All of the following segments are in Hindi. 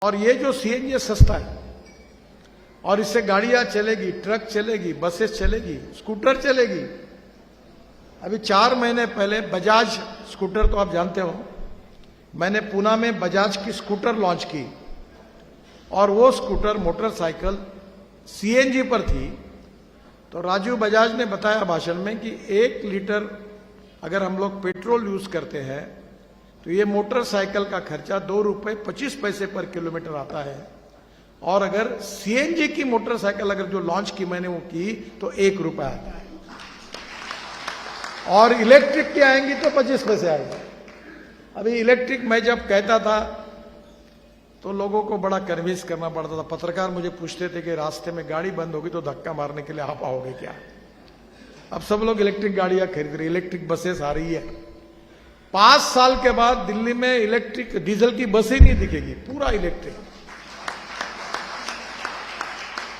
और ये जो सीएनजी है सस्ता है और इससे गाड़ियां चलेगी, ट्रक चलेगी, बसेस चलेगी, स्कूटर चलेगी। अभी 4 महीने पहले बजाज स्कूटर तो आप जानते हो, मैंने पूना में बजाज की स्कूटर लॉन्च की और वो स्कूटर मोटरसाइकिल सीएनजी पर थी। तो राजीव बजाज ने बताया भाषण में कि 1 लीटर अगर हम लोग पेट्रोल यूज करते हैं तो ये मोटरसाइकिल का खर्चा 2 रुपए 25 पैसे पर किलोमीटर आता है, और अगर सीएनजी की मोटरसाइकिल अगर जो लॉन्च की मैंने वो की तो 1 रुपया आता है, और इलेक्ट्रिक की आएंगी तो 25 पैसे आएंगे। अभी इलेक्ट्रिक मैं जब कहता था तो लोगों को बड़ा कन्विंस करना पड़ता था। पत्रकार मुझे पूछते थे कि रास्ते में गाड़ी बंद होगी तो धक्का मारने के लिए आप आओगे क्या? अब सब लोग इलेक्ट्रिक गाड़ियां खरीद रहे, इलेक्ट्रिक बसेस आ रही है। 5 साल के बाद दिल्ली में इलेक्ट्रिक डीजल की बस ही नहीं दिखेगी, पूरा इलेक्ट्रिक।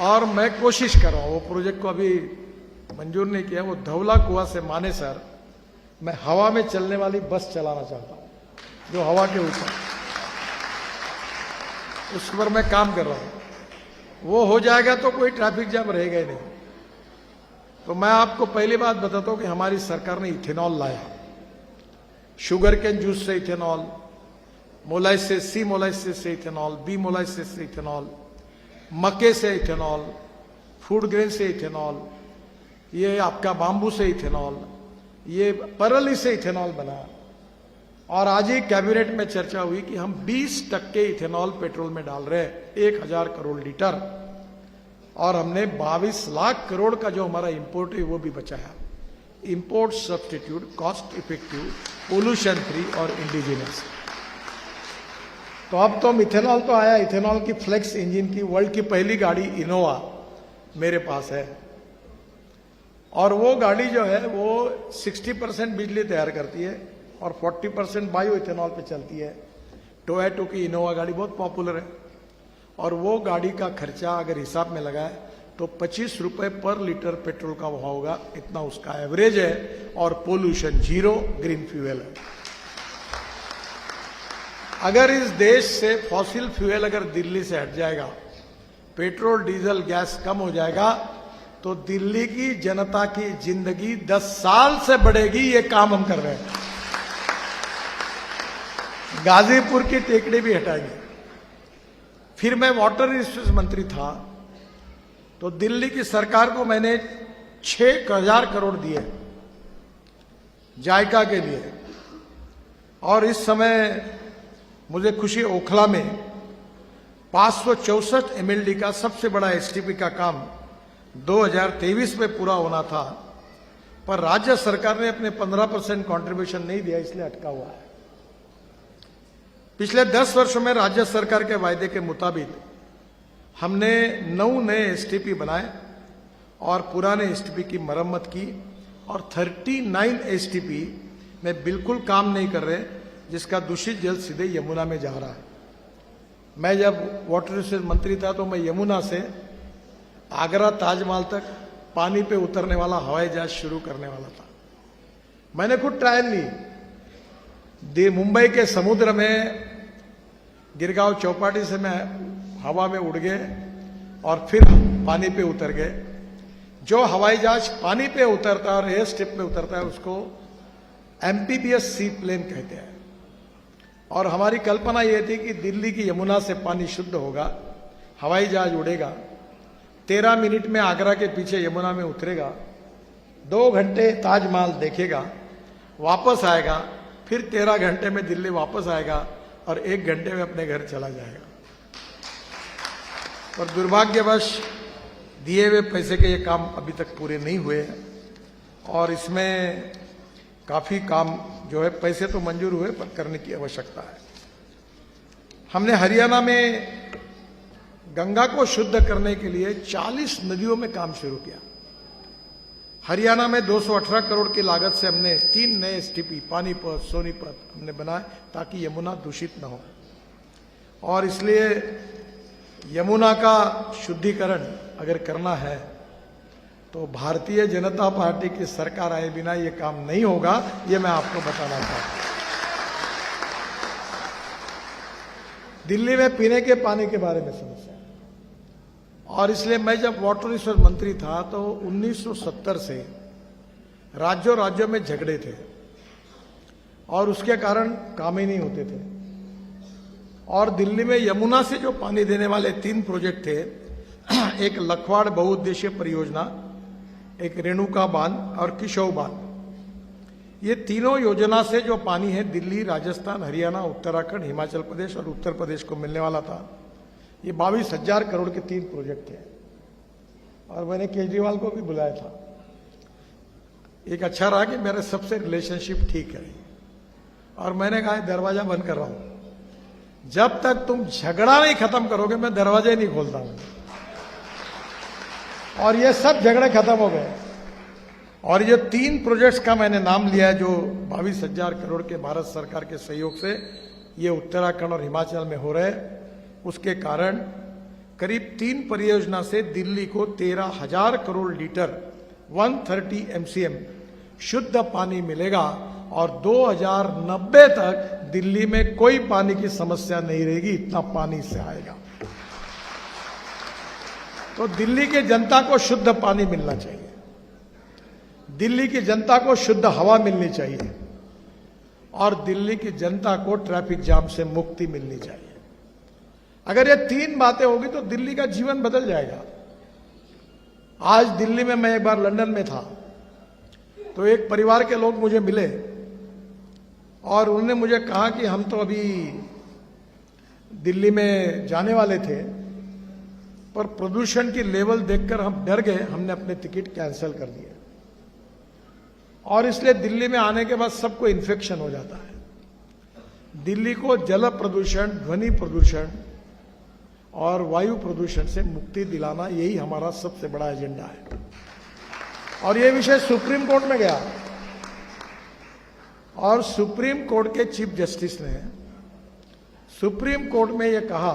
और मैं कोशिश कर रहा हूं, वो प्रोजेक्ट को अभी मंजूर नहीं किया, वो धौला कुआं से मानेसर मैं हवा में चलने वाली बस चलाना चाहता हूं, जो हवा के ऊपर, उस पर मैं काम कर रहा हूं। वो हो जाएगा तो कोई ट्रैफिक जाम रहेगा ही नहीं। तो मैं आपको पहली बात बताता हूं कि हमारी सरकार ने इथेनॉल लाया, शुगर केन जूस से इथेनॉल, मोलाइसिस, सी मोलाइसिस से इथेनॉल, बी मोलाइसिस से इथेनॉल, मक्के से इथेनॉल, फूड ग्रेन से इथेनॉल, ये आपका बांबू से इथेनॉल, ये परली से इथेनॉल बना। और आज ही कैबिनेट में चर्चा हुई कि हम 20% इथेनॉल पेट्रोल में डाल रहे हैं, 1000 करोड़ लीटर, और हमने 22 लाख करोड़ का जो हमारा इंपोर्ट है वो भी बचाया। Import substitute, cost effective, pollution free और इंडिजिनस। तो अब तो इथेनॉल तो आया, इथेनॉल की फ्लेक्स इंजन की वर्ल्ड की पहली गाड़ी इनोवा मेरे पास है, और वो गाड़ी जो है वो 60% बिजली तैयार करती है और 40% बायो इथेनॉल पे चलती है। टोयोटा की इनोवा गाड़ी बहुत पॉपुलर है, और वो गाड़ी का खर्चा अगर हिसाब में लगाए तो 25 रुपए पर लीटर पेट्रोल का वहां होगा, इतना उसका एवरेज है, और पोल्यूशन जीरो, ग्रीन फ्यूएल है। अगर इस देश से फॉसिल फ्यूएल अगर दिल्ली से हट जाएगा, पेट्रोल डीजल गैस कम हो जाएगा, तो दिल्ली की जनता की जिंदगी 10 साल से बढ़ेगी। ये काम हम कर रहे हैं। गाजीपुर की टेकड़ी भी हटाएंगे। फिर मैं वाटर रिसोर्स मंत्री था तो दिल्ली की सरकार को मैंने 6000 करोड़ दिए जायका के लिए, और इस समय मुझे खुशी, ओखला में 564 एमएलडी का सबसे बड़ा एसटीपी का काम 2023 में पूरा होना था, पर राज्य सरकार ने अपने 15% कंट्रीब्यूशन नहीं दिया, इसलिए अटका हुआ है। पिछले 10 वर्षों में राज्य सरकार के वायदे के मुताबिक हमने 9 नए एसटीपी बनाए और पुराने एसटीपी की मरम्मत की, और 39 एसटीपी में बिल्कुल काम नहीं कर रहे, जिसका दूषित जल सीधे यमुना में जा रहा है। मैं जब वाटर रिसोर्स मंत्री था तो मैं यमुना से आगरा ताजमहल तक पानी पे उतरने वाला हवाई जहाज शुरू करने वाला था। मैंने खुद ट्रायल ली। मुंबई के समुद्र में गिरगांव चौपाटी से मैं हवा में उड़ गए और फिर पानी पे उतर गए। जो हवाई जहाज पानी पे उतरता है और एयर स्ट्रिप पे उतरता है उसको एमपीबीएस सी प्लेन कहते हैं। और हमारी कल्पना यह थी कि दिल्ली की यमुना से पानी शुद्ध होगा, हवाई जहाज उड़ेगा, 13 मिनट में आगरा के पीछे यमुना में उतरेगा, 2 घंटे ताजमहल देखेगा, वापस आएगा, फिर 13 घंटे में दिल्ली वापस आएगा और 1 घंटे में अपने घर चला जाएगा। पर दुर्भाग्यवश दिए हुए पैसे के ये काम अभी तक पूरे नहीं हुए हैं, और इसमें काफी काम जो है, पैसे तो मंजूर हुए पर करने की आवश्यकता है। हमने हरियाणा में गंगा को शुद्ध करने के लिए 40 नदियों में काम शुरू किया। हरियाणा में 218 करोड़ की लागत से हमने 3 नए एसटीपी पानीपत, सोनीपत हमने बनाए, ताकि यमुना दूषित न हो। और इसलिए यमुना का शुद्धिकरण अगर करना है तो भारतीय जनता पार्टी की सरकार आए बिना ये काम नहीं होगा, ये मैं आपको बताना चाहता हूं। दिल्ली में पीने के पानी के बारे में समस्या है। और इसलिए मैं जब वाटर रिसोर्स मंत्री था तो 1970 से राज्यों राज्यों में झगड़े थे और उसके कारण काम ही नहीं होते थे। और दिल्ली में यमुना से जो पानी देने वाले 3 प्रोजेक्ट थे, एक लखवाड़ बहुउद्देशीय परियोजना, एक रेणुका बांध और किशोर बांध, ये तीनों योजना से जो पानी है दिल्ली, राजस्थान, हरियाणा, उत्तराखंड, हिमाचल प्रदेश और उत्तर प्रदेश को मिलने वाला था। ये 22,000 करोड़ के 3 प्रोजेक्ट थे और मैंने केजरीवाल को भी बुलाया था। एक अच्छा रहा कि मेरे सबसे रिलेशनशिप ठीक है और मैंने कहा दरवाजा बंद कर रहा हूं, जब तक तुम झगड़ा नहीं खत्म करोगे मैं दरवाजा ही नहीं खोलता हूं। और ये सब झगड़े खत्म हो गए। और ये 3 प्रोजेक्ट्स का मैंने नाम लिया जो 22,000 करोड़ के भारत सरकार के सहयोग से ये उत्तराखंड और हिमाचल में हो रहे, उसके कारण करीब 3 परियोजना से दिल्ली को 13,000 करोड़ लीटर 130 MCM शुद्ध पानी मिलेगा और 2090 तक दिल्ली में कोई पानी की समस्या नहीं रहेगी, इतना पानी से आएगा। तो दिल्ली की जनता को शुद्ध पानी मिलना चाहिए, दिल्ली की जनता को शुद्ध हवा मिलनी चाहिए और दिल्ली की जनता को ट्रैफिक जाम से मुक्ति मिलनी चाहिए। अगर ये 3 बातें होगी तो दिल्ली का जीवन बदल जाएगा। आज दिल्ली में मैं एक बार लंदन में था तो एक परिवार के लोग मुझे मिले और उन्होंने मुझे कहा कि हम तो अभी दिल्ली में जाने वाले थे पर प्रदूषण की लेवल देखकर हम डर गए, हमने अपने टिकट कैंसिल कर दिए और इसलिए दिल्ली में आने के बाद सबको इन्फेक्शन हो जाता है। दिल्ली को जल प्रदूषण, ध्वनि प्रदूषण और वायु प्रदूषण से मुक्ति दिलाना यही हमारा सबसे बड़ा एजेंडा है। और यह विषय सुप्रीम कोर्ट में गया और सुप्रीम कोर्ट के चीफ जस्टिस ने सुप्रीम कोर्ट में यह कहा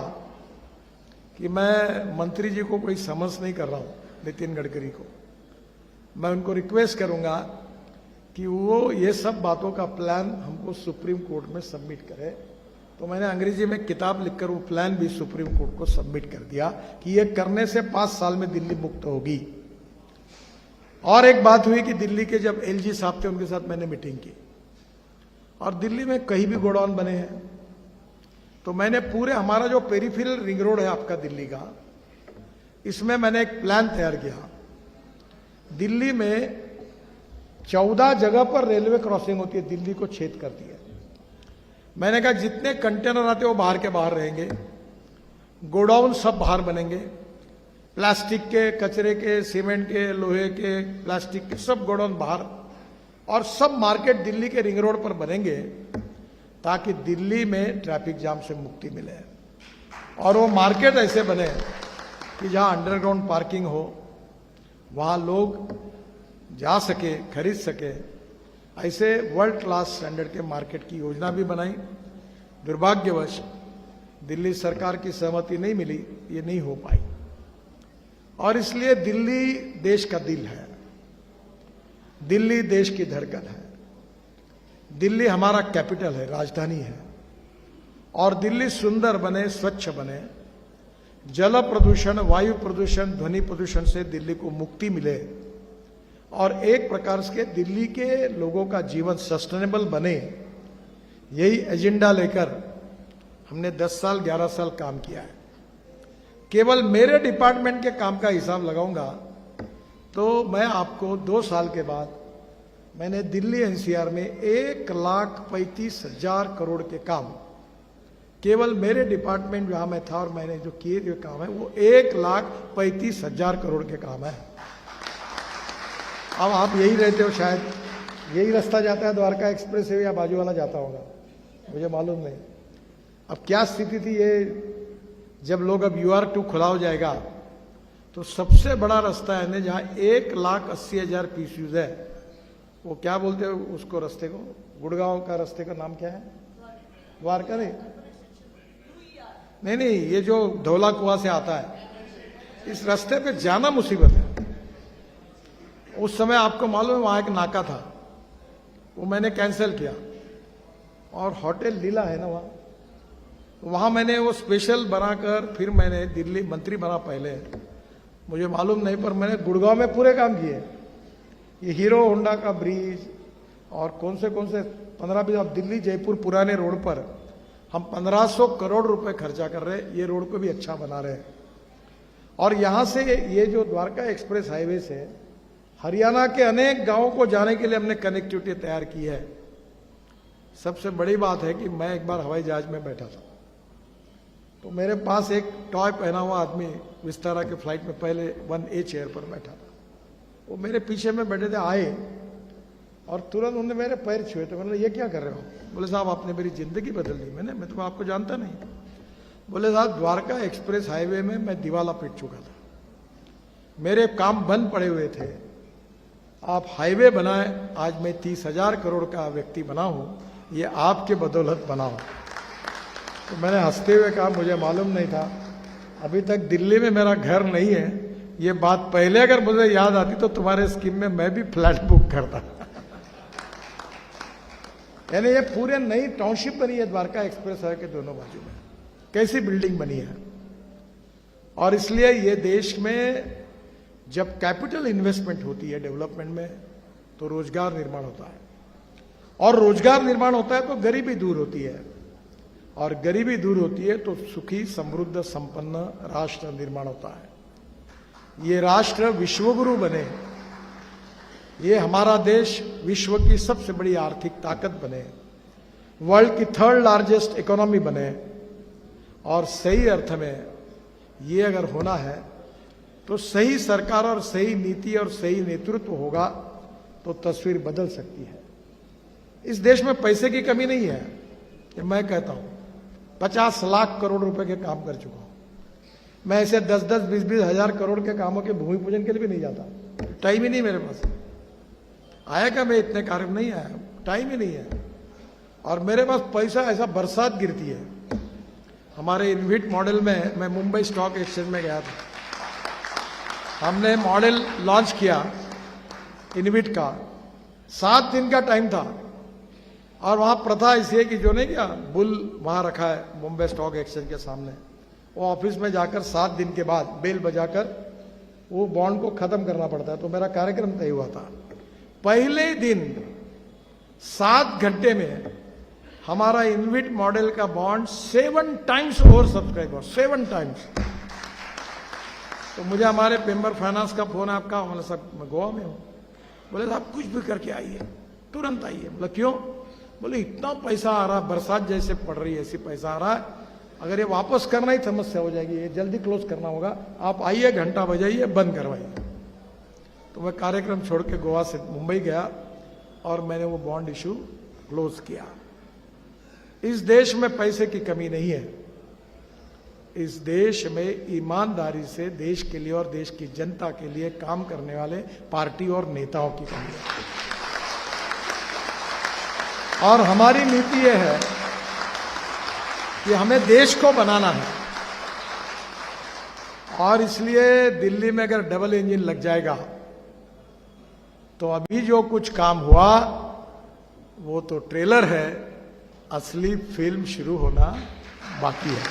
कि मैं मंत्री जी को कोई समझ नहीं कर रहा हूं, नितिन गडकरी को, मैं उनको रिक्वेस्ट करूंगा कि वो ये सब बातों का प्लान हमको सुप्रीम कोर्ट में सबमिट करे। तो मैंने अंग्रेजी में किताब लिखकर वो प्लान भी सुप्रीम कोर्ट को सबमिट कर दिया कि ये करने से 5 साल में दिल्ली मुक्त होगी। और एक बात हुई कि दिल्ली के जब एलजी साहब थे उनके साथ मैंने मीटिंग की और दिल्ली में कहीं भी गोडाउन बने हैं तो मैंने पूरे हमारा जो पेरिफेरल रिंग रोड है आपका दिल्ली का, इसमें मैंने एक प्लान तैयार किया। दिल्ली में 14 जगह पर रेलवे क्रॉसिंग होती है, दिल्ली को छेद करती है। मैंने कहा जितने कंटेनर आते वो बाहर के बाहर रहेंगे, गोडाउन सब बाहर बनेंगे, प्लास्टिक के, कचरे के, सीमेंट के, लोहे के, प्लास्टिक के सब गोडाउन बाहर, और सब मार्केट दिल्ली के रिंग रोड पर बनेंगे ताकि दिल्ली में ट्रैफिक जाम से मुक्ति मिले। और वो मार्केट ऐसे बने कि जहां अंडरग्राउंड पार्किंग हो, वहां लोग जा सके, खरीद सके। ऐसे वर्ल्ड क्लास स्टैंडर्ड के मार्केट की योजना भी बनाई। दुर्भाग्यवश दिल्ली सरकार की सहमति नहीं मिली, ये नहीं हो पाई। और इसलिए दिल्ली देश का दिल है, दिल्ली देश की धड़कन है, दिल्ली हमारा कैपिटल है, राजधानी है। और दिल्ली सुंदर बने, स्वच्छ बने, जल प्रदूषण, वायु प्रदूषण, ध्वनि प्रदूषण से दिल्ली को मुक्ति मिले और एक प्रकार से दिल्ली के लोगों का जीवन सस्टेनेबल बने, यही एजेंडा लेकर हमने 10 साल 11 साल काम किया है। केवल मेरे डिपार्टमेंट के काम का हिसाब लगाऊंगा तो मैं आपको 2 साल के बाद मैंने दिल्ली एनसीआर में 1,35,000 करोड़ के काम केवल मेरे डिपार्टमेंट जहां मैं था और मैंने जो किए जो काम है वो 1,35,000 करोड़ के काम है। अब आप यही रहते हो, शायद यही रास्ता जाता है द्वारका एक्सप्रेस वे या बाजू वाला जाता होगा, मुझे मालूम नहीं। अब क्या स्थिति थी ये, जब लोग अब UR2 खुला हो जाएगा तो सबसे बड़ा रास्ता है ना जहां 1,80,000 PCUs है, वो क्या बोलते हो उसको रास्ते को, गुड़गांव का रास्ते का नाम क्या है, द्वारका नहीं, ये जो धौला कुआं से आता है, इस रास्ते पे जाना मुसीबत है। उस समय आपको मालूम है वहां एक नाका था, वो मैंने कैंसिल किया। और होटल लीला है ना वहां, तो वहां मैंने वो स्पेशल बनाकर फिर मैंने दिल्ली मंत्री बना पहले, मुझे मालूम नहीं, पर मैंने गुड़गांव में पूरे काम किए। ये हीरो होंडा का ब्रिज और कौन से 15-20 अब दिल्ली जयपुर पुराने रोड पर हम 1500 करोड़ रुपए खर्चा कर रहे हैं, ये रोड को भी अच्छा बना रहे हैं। और यहां से ये जो द्वारका एक्सप्रेस हाईवे से हरियाणा के अनेक गांवों को जाने के लिए हमने कनेक्टिविटी तैयार की है। सबसे बड़ी बात है कि मैं एक बार हवाई जहाज में बैठा था, तो मेरे पास एक टॉय पहना हुआ आदमी विस्तारा के फ्लाइट में पहले 1A चेयर पर बैठा था, वो मेरे पीछे में बैठे थे, आए और तुरंत उन्होंने मेरे पैर छुए। तो मैंने ये क्या कर रहे हो? बोले साहब आपने मेरी जिंदगी बदल दी। मैं तो आपको जानता नहीं। बोले साहब द्वारका एक्सप्रेस हाईवे में मैं दिवाला पीट चुका था, मेरे काम बंद पड़े हुए थे, आप हाईवे बनाए, आज मैं 30,000 करोड़ का व्यक्ति बना हूं, ये आपके बदौलत बना हूं। तो मैंने हंसते हुए कहा मुझे मालूम नहीं था, अभी तक दिल्ली में मेरा घर नहीं है, ये बात पहले अगर मुझे याद आती तो तुम्हारे स्कीम में मैं भी फ्लैट बुक करता। यानी ये पूरे नई टाउनशिप बनी है द्वारका एक्सप्रेस हाईवे के दोनों बाजू में, कैसी बिल्डिंग बनी है। और इसलिए ये देश में जब कैपिटल इन्वेस्टमेंट होती है डेवलपमेंट में तो रोजगार निर्माण होता है, और रोजगार निर्माण होता है तो गरीबी दूर होती है, और गरीबी दूर होती है तो सुखी समृद्ध संपन्न राष्ट्र निर्माण होता है। ये राष्ट्र विश्वगुरु बने, ये हमारा देश विश्व की सबसे बड़ी आर्थिक ताकत बने, वर्ल्ड की 3rd लार्जेस्ट इकोनॉमी बने, और सही अर्थ में ये अगर होना है तो सही सरकार और सही नीति और सही नेतृत्व होगा तो तस्वीर बदल सकती है। इस देश में पैसे की कमी नहीं है, ये मैं कहता हूं। 50 लाख करोड़ रुपए के काम कर चुका हूं मैं, ऐसे 10-10, 20-20 हजार करोड़ के कामों के भूमि पूजन के लिए भी नहीं जाता, टाइम ही नहीं मेरे पास। आएगा मैं इतने कार्य नहीं आया, टाइम ही नहीं है। और मेरे पास पैसा ऐसा बरसात गिरती है। हमारे इनविट मॉडल में मैं मुंबई स्टॉक एक्सचेंज में गया था, हमने मॉडल लॉन्च किया इनविट का, 7 दिन का टाइम था, और वहां प्रथा ऐसी है कि जो नहीं क्या बुल वहां रखा है मुंबई स्टॉक एक्सचेंज के सामने, वो ऑफिस में जाकर 7 दिन के बाद बेल बजाकर वो बॉन्ड को खत्म करना पड़ता है। तो मेरा कार्यक्रम तय हुआ था, पहले दिन 7 घंटे में हमारा इनविट मॉडल का बॉन्ड 7 टाइम्स ओवर सब्सक्राइब हुआ, 7 टाइम्स। तो मुझे हमारे पेम्बर फाइनेंस का फोन, आपका मतलब सब, मैं गोवा में हूं, बोले साहब कुछ भी करके आइए, तुरंत आइए। बोला क्यों? बोले इतना पैसा आ रहा, बरसात जैसे पड़ रही है ऐसी पैसा आ रहा है, अगर ये वापस करना ही समस्या हो जाएगी, ये जल्दी क्लोज करना होगा, आप आइए, घंटा बजाइए, बंद करवाइए। तो मैं कार्यक्रम छोड़ के गोवा से मुंबई गया और मैंने वो बॉन्ड इशू क्लोज किया। इस देश में पैसे की कमी नहीं है, इस देश में ईमानदारी से देश के लिए और देश की जनता के लिए काम करने वाले पार्टी और नेताओं की कमी है। और हमारी नीति यह है कि हमें देश को बनाना है, और इसलिए दिल्ली में अगर डबल इंजन लग जाएगा तो अभी जो कुछ काम हुआ वो तो ट्रेलर है, असली फिल्म शुरू होना बाकी है।